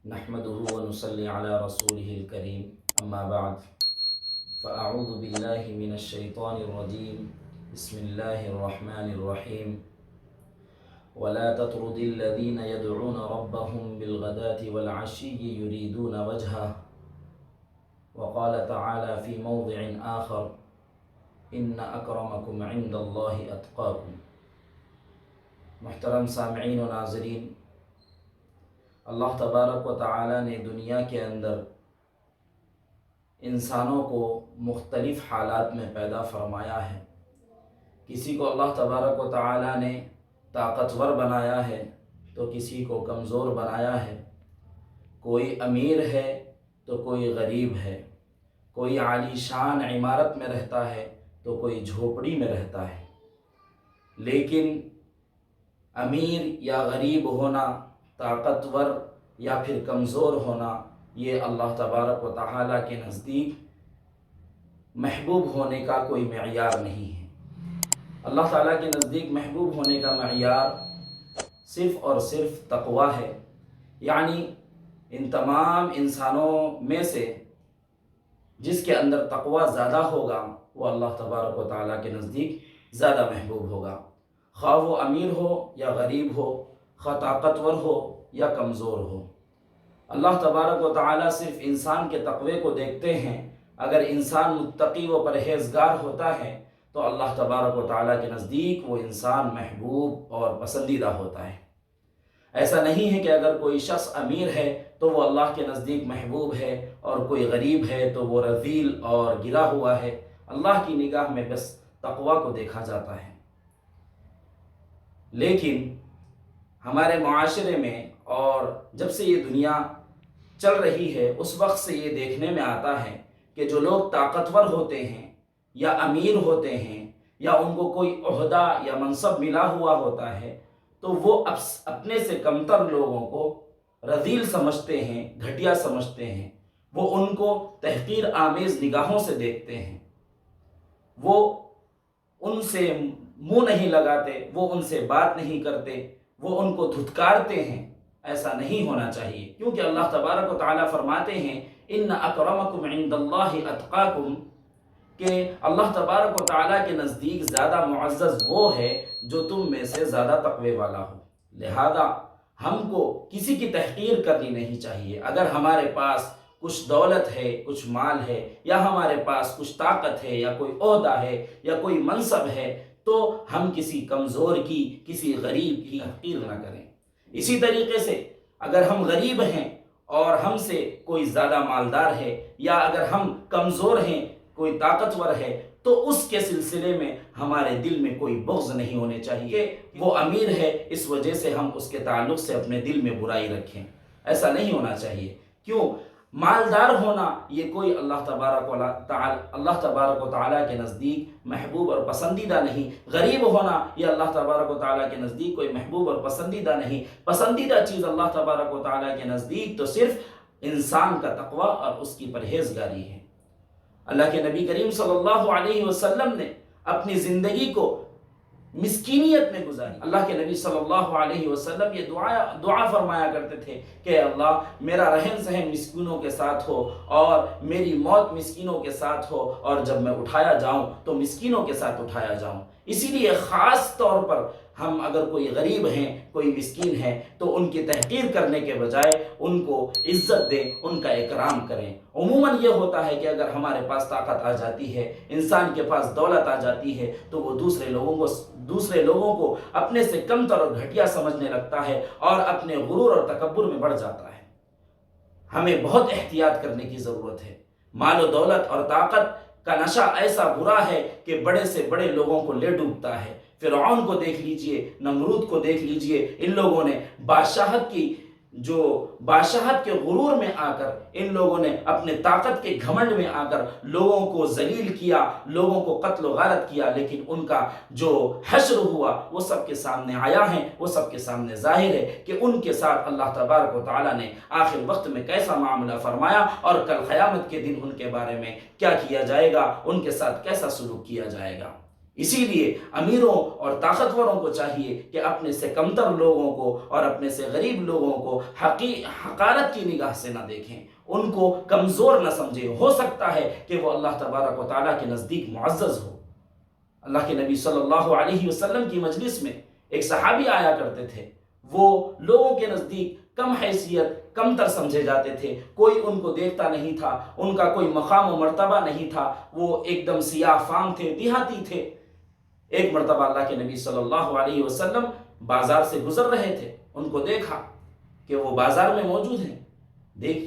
نحمده ونصلي على رسوله الكريم أما بعد فأعوذ بالله من الشيطان الرجيم بسم الله الرحمن الرحيم ولا تطرد الذين يدعون ربهم بالغداة والعشي يريدون وجهه وقال تعالى في موضع آخر إن أكرمكم عند الله أتقاكم۔ محترم سامعین و ناظرین، اللہ تبارک و تعالی نے دنیا کے اندر انسانوں کو مختلف حالات میں پیدا فرمایا ہے۔ کسی کو اللہ تبارک و تعالی نے طاقتور بنایا ہے تو کسی کو کمزور بنایا ہے، کوئی امیر ہے تو کوئی غریب ہے، کوئی عالی شان عمارت میں رہتا ہے تو کوئی جھوپڑی میں رہتا ہے۔ لیکن امیر یا غریب ہونا، طاقتور یا پھر کمزور ہونا، یہ اللہ تبارک و تعالیٰ کے نزدیک محبوب ہونے کا کوئی معیار نہیں ہے۔ اللہ تعالیٰ کے نزدیک محبوب ہونے کا معیار صرف اور صرف تقوی ہے، یعنی ان تمام انسانوں میں سے جس کے اندر تقوی زیادہ ہوگا وہ اللہ تبارک و تعالیٰ کے نزدیک زیادہ محبوب ہوگا، خواہ وہ امیر ہو یا غریب ہو، خواہ طاقتور ہو یا کمزور ہو۔ اللہ تبارک و تعالیٰ صرف انسان کے تقوی کو دیکھتے ہیں۔ اگر انسان متقی و پرہیزگار ہوتا ہے تو اللہ تبارک و تعالیٰ کے نزدیک وہ انسان محبوب اور پسندیدہ ہوتا ہے۔ ایسا نہیں ہے کہ اگر کوئی شخص امیر ہے تو وہ اللہ کے نزدیک محبوب ہے اور کوئی غریب ہے تو وہ رذیل اور گرا ہوا ہے۔ اللہ کی نگاہ میں بس تقوی کو دیکھا جاتا ہے۔ لیکن ہمارے معاشرے میں اور جب سے یہ دنیا چل رہی ہے اس وقت سے یہ دیکھنے میں آتا ہے کہ جو لوگ طاقتور ہوتے ہیں یا امیر ہوتے ہیں یا ان کو کوئی عہدہ یا منصب ملا ہوا ہوتا ہے تو وہ اپنے سے کمتر لوگوں کو رذیل سمجھتے ہیں، گھٹیا سمجھتے ہیں، وہ ان کو تحقیر آمیز نگاہوں سے دیکھتے ہیں، وہ ان سے منہ نہیں لگاتے، وہ ان سے بات نہیں کرتے، وہ ان کو دھتکارتے ہیں۔ ایسا نہیں ہونا چاہیے، کیونکہ اللہ تبارک و تعالیٰ فرماتے ہیں ان اکرمکم عند اللہ اتقاکم، کہ اللہ تبارک و تعالیٰ کے نزدیک زیادہ معزز وہ ہے جو تم میں سے زیادہ تقوی والا ہو۔ لہذا ہم کو کسی کی تحقیر کرنی نہیں چاہیے۔ اگر ہمارے پاس کچھ دولت ہے، کچھ مال ہے، یا ہمارے پاس کچھ طاقت ہے یا کوئی عہدہ ہے یا کوئی منصب ہے تو ہم کسی کمزور کی، کسی غریب کی تحقیر نہ کریں۔ اسی طریقے سے اگر ہم غریب ہیں اور ہم سے کوئی زیادہ مالدار ہے، یا اگر ہم کمزور ہیں کوئی طاقتور ہے، تو اس کے سلسلے میں ہمارے دل میں کوئی بغض نہیں ہونے چاہیے کہ وہ امیر ہے اس وجہ سے ہم اس کے تعلق سے اپنے دل میں برائی رکھیں۔ ایسا نہیں ہونا چاہیے۔ کیوں؟ مالدار ہونا یہ کوئی اللہ تبارک و تعالیٰ کے نزدیک محبوب اور پسندیدہ نہیں۔ غریب ہونا یہ اللہ تبارک و تعالیٰ کے نزدیک کوئی محبوب اور پسندیدہ نہیں۔ پسندیدہ چیز اللہ تبارک و تعالیٰ کے نزدیک تو صرف انسان کا تقوی اور اس کی پرہیزگاری ہے۔ اللہ کے نبی کریم صلی اللہ علیہ وسلم نے اپنی زندگی کو مسکینیت میں گزاری۔ اللہ کے نبی صلی اللہ علیہ وسلم یہ دعا فرمایا کرتے تھے کہ اللہ میرا رہن سہن مسکینوں کے ساتھ ہو اور میری موت مسکینوں کے ساتھ ہو، اور جب میں اٹھایا جاؤں تو مسکینوں کے ساتھ اٹھایا جاؤں۔ اسی لیے خاص طور پر ہم اگر کوئی غریب ہیں، کوئی مسکین ہے تو ان کی تحقیر کرنے کے بجائے ان کو عزت دیں، ان کا اکرام کریں۔ عموماً یہ ہوتا ہے کہ اگر ہمارے پاس طاقت آ جاتی ہے، انسان کے پاس دولت آ جاتی ہے تو وہ دوسرے لوگوں کو اپنے سے کمتر اور گھٹیا سمجھنے لگتا ہے اور اپنے غرور اور تکبر میں بڑھ جاتا ہے۔ ہمیں بہت احتیاط کرنے کی ضرورت ہے۔ مال و دولت اور طاقت کا نشہ ایسا برا ہے کہ بڑے سے بڑے لوگوں کو لے ڈوبتا ہے۔ فرعون کو دیکھ لیجئے، نمرود کو دیکھ لیجئے، ان لوگوں نے بادشاہت کے غرور میں آ کر، ان لوگوں نے اپنے طاقت کے گھمنڈ میں آ کر لوگوں کو ذلیل کیا، لوگوں کو قتل و غارت کیا، لیکن ان کا جو حشر ہوا وہ سب کے سامنے آیا ہے، وہ سب کے سامنے ظاہر ہے کہ ان کے ساتھ اللہ تبارک و تعالیٰ نے آخر وقت میں کیسا معاملہ فرمایا اور کل قیامت کے دن ان کے بارے میں کیا کیا جائے گا، ان کے ساتھ کیسا سلوک کیا جائے گا۔ اسی لیے امیروں اور طاقتوروں کو چاہیے کہ اپنے سے کمتر لوگوں کو اور اپنے سے غریب لوگوں کو حقارت کی نگاہ سے نہ دیکھیں، ان کو کمزور نہ سمجھیں۔ ہو سکتا ہے کہ وہ اللہ تبارک و تعالیٰ کے نزدیک معزز ہو۔ اللہ کے نبی صلی اللہ علیہ وسلم کی مجلس میں ایک صحابی آیا کرتے تھے، وہ لوگوں کے نزدیک کم حیثیت، کم تر سمجھے جاتے تھے، کوئی ان کو دیکھتا نہیں تھا، ان کا کوئی مقام و مرتبہ نہیں تھا، وہ ایک دم سیاہ فام تھے، دیہاتی تھے۔ ایک مرتبہ اللہ کے نبی صلی اللہ علیہ وسلم بازار سے گزر رہے تھے، ان کو دیکھا کہ وہ بازار میں موجود ہیں۔ دیکھ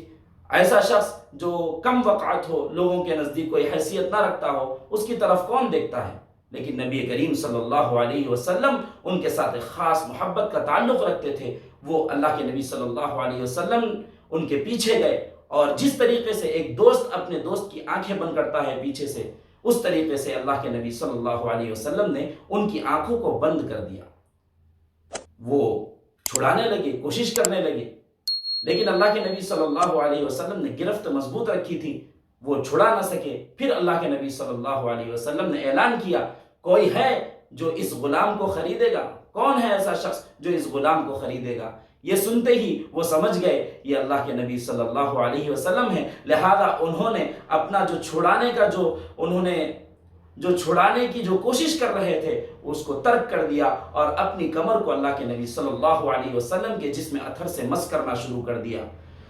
ایسا شخص جو کم وقعت ہو، لوگوں کے نزدیک کوئی حیثیت نہ رکھتا ہو، اس کی طرف کون دیکھتا ہے؟ لیکن نبی کریم صلی اللہ علیہ وسلم ان کے ساتھ ایک خاص محبت کا تعلق رکھتے تھے۔ وہ اللہ کے نبی صلی اللہ علیہ وسلم ان کے پیچھے گئے، اور جس طریقے سے ایک دوست اپنے دوست کی آنکھیں بند کرتا ہے پیچھے سے، اس طریقے سے اللہ کے نبی صلی اللہ علیہ وسلم نے ان کی آنکھوں کو بند کر دیا۔ وہ چھڑانے لگے، کوشش کرنے لگے، لیکن اللہ کے نبی صلی اللہ علیہ وسلم نے گرفت مضبوط رکھی تھی، وہ چھڑا نہ سکے۔ پھر اللہ کے نبی صلی اللہ علیہ وسلم نے اعلان کیا، کوئی ہے جو اس غلام کو خریدے گا؟ کون ہے ایسا شخص جو اس غلام کو خریدے گا؟ یہ سنتے ہی وہ سمجھ گئے یہ اللہ کے نبی صلی اللہ علیہ وسلم ہے، لہذا انہوں نے اپنا جو چھڑانے کی جو کوشش کر رہے تھے اس کو ترک کر دیا، اور اپنی کمر کو اللہ کے نبی صلی اللہ علیہ وسلم کے جسم اطہر سے مس کرنا شروع کر دیا،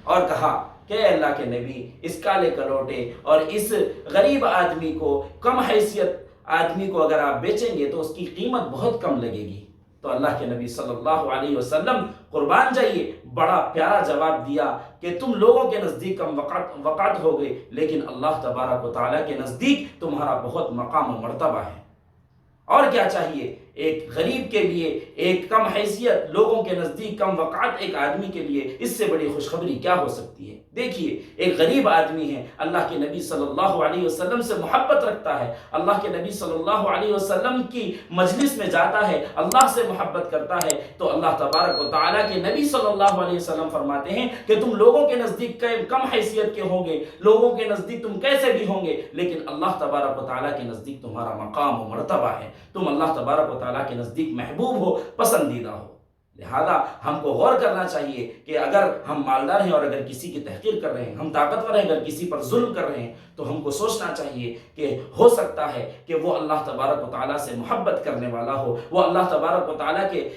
اور کہا کہ اللہ کے نبی، اس کالے کلوٹے اور اس غریب آدمی کو، کم حیثیت آدمی کو اگر آپ بیچیں گے تو اس کی قیمت بہت کم لگے گی۔ تو اللہ کے نبی صلی اللہ علیہ وسلم قربان جائیے بڑا پیارا جواب دیا کہ تم لوگوں کے نزدیک کم وقعت ہو گئے، لیکن اللہ تبارک و تعالیٰ کے نزدیک تمہارا بہت مقام و مرتبہ ہے۔ اور کیا چاہیے ایک غریب کے لیے، ایک کم حیثیت لوگوں کے نزدیک کم وقعت ایک آدمی کے لیے اس سے بڑی خوشخبری کیا ہو سکتی ہے؟ دیکھیے ایک غریب آدمی ہے، اللہ کے نبی صلی اللہ علیہ وسلم سے محبت رکھتا ہے، اللہ کے نبی صلی اللہ علیہ وسلم کی مجلس میں جاتا ہے، اللہ سے محبت کرتا ہے، تو اللہ تبارک و تعالیٰ کے نبی صلی اللہ علیہ وسلم فرماتے ہیں کہ تم لوگوں کے نزدیک کم حیثیت کے ہوں گے، لوگوں کے نزدیک تم کیسے بھی ہوں گے، لیکن اللہ تبارک و تعالیٰ کے نزدیک تمہارا مقام و مرتبہ ہے، تم اللہ تبارک و تعالیٰ کے نزدیک محبوب ہو، پسندیدہ ہو۔ لہذا ہم کو غور کرنا چاہیے کہ اگر ہم مالدار ہیں اور اگر کسی کی تحقیر کر رہے ہیں، ہم طاقتور ہیں اگر کسی پر ظلم کر رہے ہیں، تو ہم کو سوچنا چاہیے کہ ہو سکتا ہے کہ وہ اللہ تبارک و تعالیٰ سے محبت کرنے والا ہو، وہ اللہ تبارک و تعالیٰ کے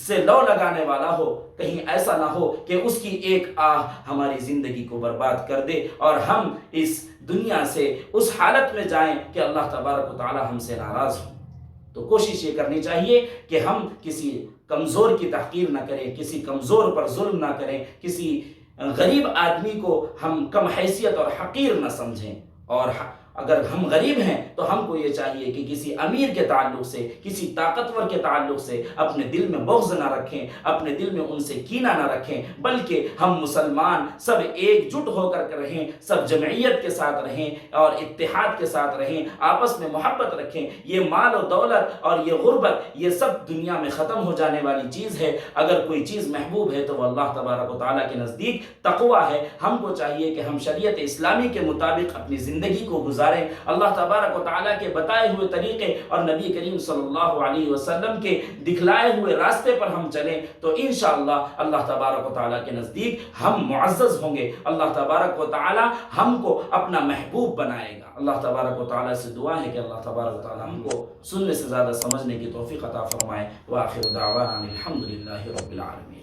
سے لو لگانے والا ہو، کہیں ایسا نہ ہو کہ اس کی ایک آہ ہماری زندگی کو برباد کر دے اور ہم اس دنیا سے اس حالت میں جائیں کہ اللہ تبارک و تعالیٰ ہم سے ناراض ہوں۔ تو کوشش یہ کرنی چاہیے کہ ہم کسی کمزور کی تحقیر نہ کریں، کسی کمزور پر ظلم نہ کریں، کسی غریب آدمی کو ہم کم حیثیت اور حقیر نہ سمجھیں، اور اگر ہم غریب ہیں تو ہم کو یہ چاہیے کہ کسی امیر کے تعلق سے، کسی طاقتور کے تعلق سے اپنے دل میں بغض نہ رکھیں، اپنے دل میں ان سے کینہ نہ رکھیں، بلکہ ہم مسلمان سب ایک جٹ ہو کر رہیں، سب جمعیت کے ساتھ رہیں اور اتحاد کے ساتھ رہیں، آپس میں محبت رکھیں۔ یہ مال و دولت اور یہ غربت یہ سب دنیا میں ختم ہو جانے والی چیز ہے۔ اگر کوئی چیز محبوب ہے تو وہ اللہ تبارک و تعالیٰ کے نزدیک تقویٰ ہے۔ ہم کو چاہیے کہ ہم شریعت اسلامی کے مطابق اپنی زندگی کو گزاریں، اللہ تبارک و تعالیٰ کے بتائے ہوئے طریقے اور نبی کریم صلی اللہ علیہ وسلم کے دکھلائے ہوئے راستے پر ہم چلیں، تو انشاءاللہ اللہ تبارک و تعالیٰ کے نزدیک ہم معزز ہوں گے، اللہ تبارک و تعالیٰ ہم کو اپنا محبوب بنائے گا۔ اللہ تبارک و تعالیٰ سے دعا ہے کہ اللہ تبارک و تعالیٰ ہم کو سننے سے زیادہ سمجھنے کی توفیق عطا فرمائے۔ وآخر دعوانا الحمدللہ رب العالمین۔